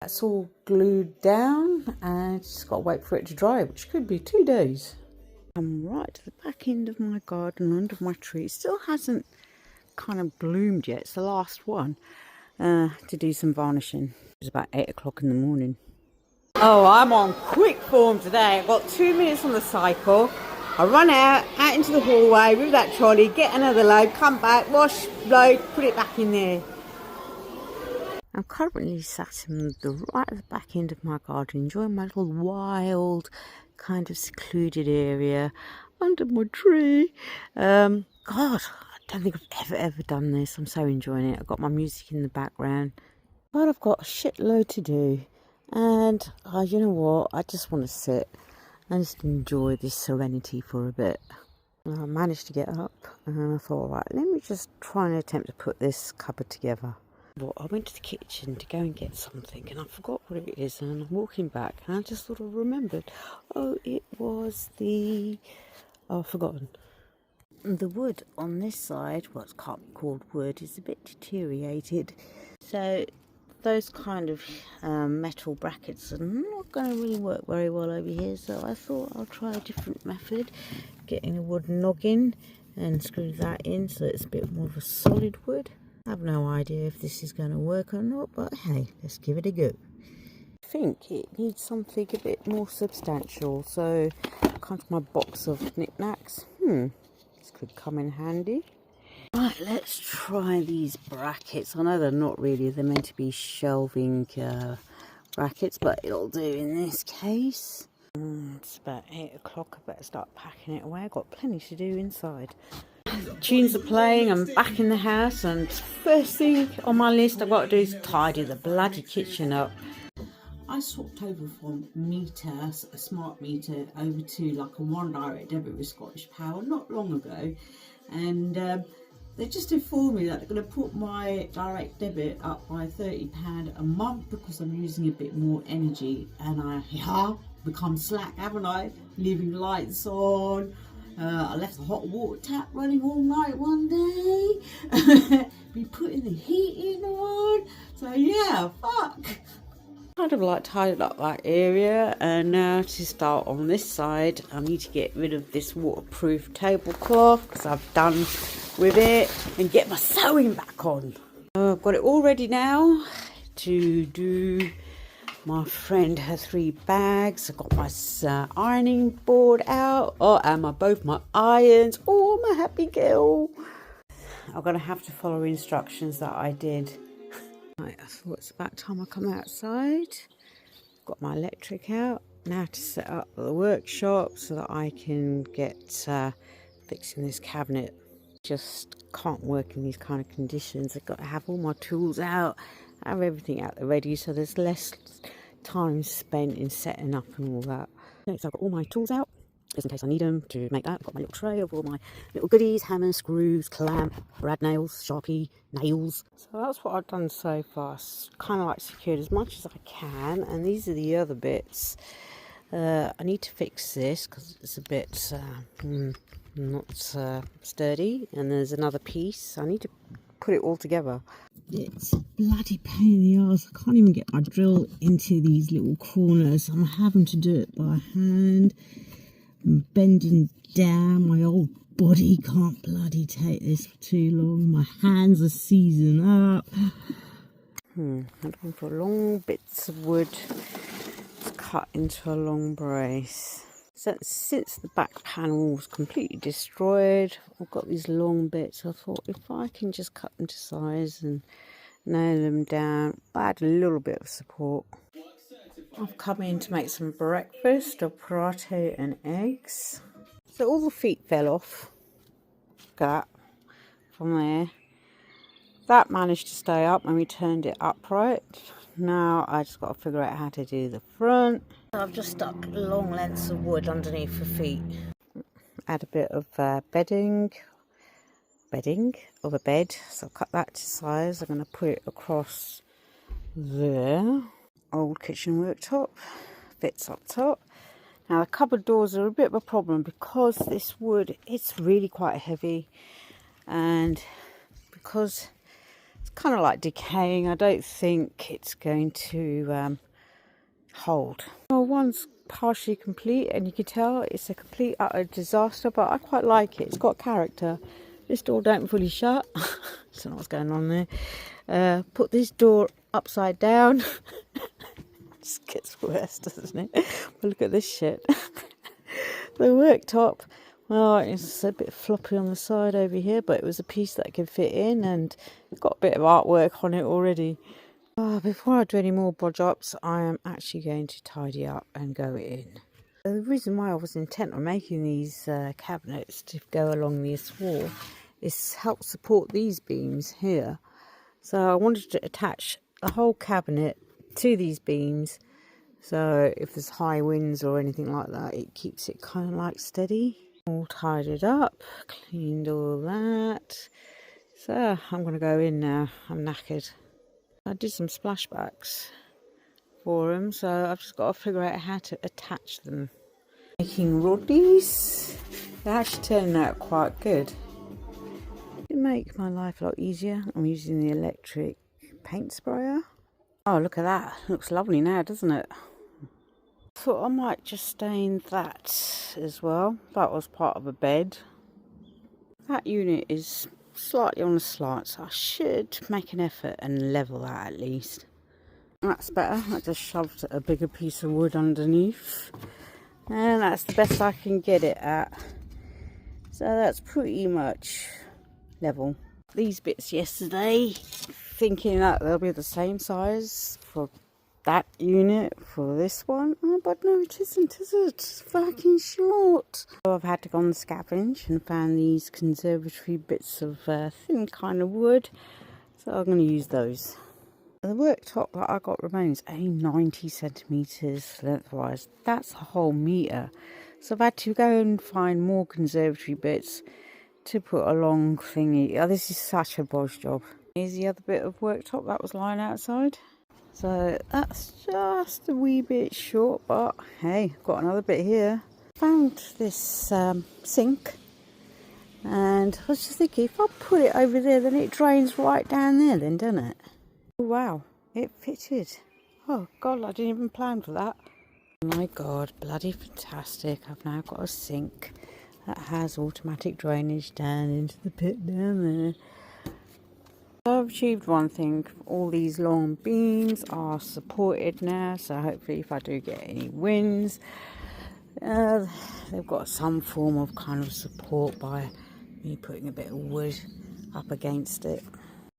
That's all glued down and just got to wait for it to dry, which could be 2 days. I'm right to the back end of my garden under my tree. It still hasn't kind of bloomed yet. It's the last one to do some varnishing. It's about 8 o'clock in the morning. Oh, I'm on quick form today. I've got 2 minutes on the cycle. I run out into the hallway with that trolley, get another load, come back, wash, load, put it back in there. I'm currently sat in the right at the back end of my garden, enjoying my little wild, kind of secluded area under my tree. God, I don't think I've ever done this. I'm so enjoying it. I've got my music in the background. But I've got a shitload to do. And you know what? I just want to sit and just enjoy this serenity for a bit. I managed to get up and I thought, right, let me just try and attempt to put this cupboard together. Well, I went to the kitchen to go and get something and I forgot what it is, and I'm walking back and I just sort of remembered, oh, it was I've forgotten. The wood on this side, well, it can't be called wood, is a bit deteriorated. So those kind of metal brackets are not going to really work very well over here, so I thought I'll try a different method, getting a wooden noggin and screw that in so it's a bit more of a solid wood. I have no idea if this is going to work or not, but hey, let's give it a go. I think it needs something a bit more substantial, so kind of my box of knickknacks. This could come in handy. Right, let's try these brackets. I know they're not really, they're meant to be shelving brackets, but it'll do in this case. It's about 8 o'clock, I better start packing it away. I've got plenty to do inside. Tunes are playing, I'm back in the house, and first thing on my list I've got to do is tidy the bloody kitchen up. I swapped over from a smart meter, over to like a one direct debit with Scottish Power not long ago, and they just informed me that they're going to put my direct debit up by £30 a month because I'm using a bit more energy, and I become slack, haven't I? Leaving lights on. I left the hot water tap running all night one day. Be putting the heating on. So yeah, fuck. Kind of like tidied up that area, and now to start on this side I need to get rid of this waterproof tablecloth because I've done with it, and get my sewing back on. I've got it all ready now to do my friend her 3 bags. I've got my ironing board out, and both my irons. Oh, I'm a happy girl. I'm gonna have to follow instructions that I did. Right, I thought it's about time I come outside. Got my electric out now to set up the workshop so that I can get fixing this cabinet. Just can't work in these kind of conditions. I've got to have all my tools out, have everything out there ready, so there's less time spent in setting up and all that. Next, I've got all my tools out just in case I need them to make that. I've got my little tray of all my little goodies: hammers, screws, clamp, brad nails, sharpie, nails. So that's what I've done so far. Kind of like secured as much as I can, and these are the other bits. I need to fix this because it's a bit not sturdy, and there's another piece. I need to put it all together. It's a bloody pain in the arse. I can't even get my drill into these little corners. I'm having to do it by hand. I'm bending down. My old body can't bloody take this for too long. My hands are seizing up. I'm looking for long bits of wood to cut into a long brace. So since the back panel was completely destroyed, I've got these long bits. I thought if I can just cut them to size and nail them down, I had a little bit of support. I've come in to make some breakfast of paratha and eggs. So all the feet fell off. Look at that from there. That managed to stay up when we turned it upright. Now I just got to figure out how to do the front. I've just stuck long lengths of wood underneath the feet. Add a bit of bedding of a bed. So I'll cut that to size. I'm going to put it across there. Old kitchen worktop fits up top. Now the cupboard doors are a bit of a problem because this wood, it's really quite heavy, and because it's kind of like decaying. I don't think it's going to hold. Well, one's partially complete, and you can tell it's a complete utter disaster, but I quite like it. It's got character. This door don't fully shut. I don't know what's going on there. Put this door upside down. Just gets worse, doesn't it? But look at this shit. The worktop, well, it's a bit floppy on the side over here, but it was a piece that could fit in, and it's got a bit of artwork on it already. Before I do any more bodge ups, I am actually going to tidy up and go in. The reason why I was intent on making these cabinets to go along this wall is help support these beams here. So I wanted to attach the whole cabinet to these beams, so if there's high winds or anything like that, it keeps it kind of like steady. All tidied up, cleaned all that. So I'm going to go in now. I'm knackered. I did some splashbacks for them, so I've just got to figure out how to attach them. Making roddies. They're actually turning out quite good. It make my life a lot easier. I'm using the electric paint sprayer. Oh, look at that. Looks lovely now, doesn't it? Thought I might just stain that as well. That was part of a bed. That unit is slightly on the slant, so I should make an effort and level that at least. That's better. I just shoved a bigger piece of wood underneath, and that's the best I can get it at. So that's pretty much level. These bits yesterday, thinking that they'll be the same size for that unit for this one. Oh, but no, it isn't, is it? It's fucking short. So I've had to go on the scavenge and found these conservatory bits of thin kind of wood, so I'm going to use those. The worktop that I got remains only 90 centimetres lengthwise. That's a whole metre. So I've had to go and find more conservatory bits to put along thingy. Oh, this is such a bodge job. Here's the other bit of worktop that was lying outside. So that's just a wee bit short, but hey, got another bit here. Found this sink, and I was just thinking, if I put it over there, then it drains right down there then, doesn't it? Oh, wow, it fitted. Oh God, I didn't even plan for that. Oh my God, bloody fantastic. I've now got a sink that has automatic drainage down into the pit down there. I've achieved one thing. All these long beams are supported now, so hopefully if I do get any winds, they've got some form of kind of support by me putting a bit of wood up against it.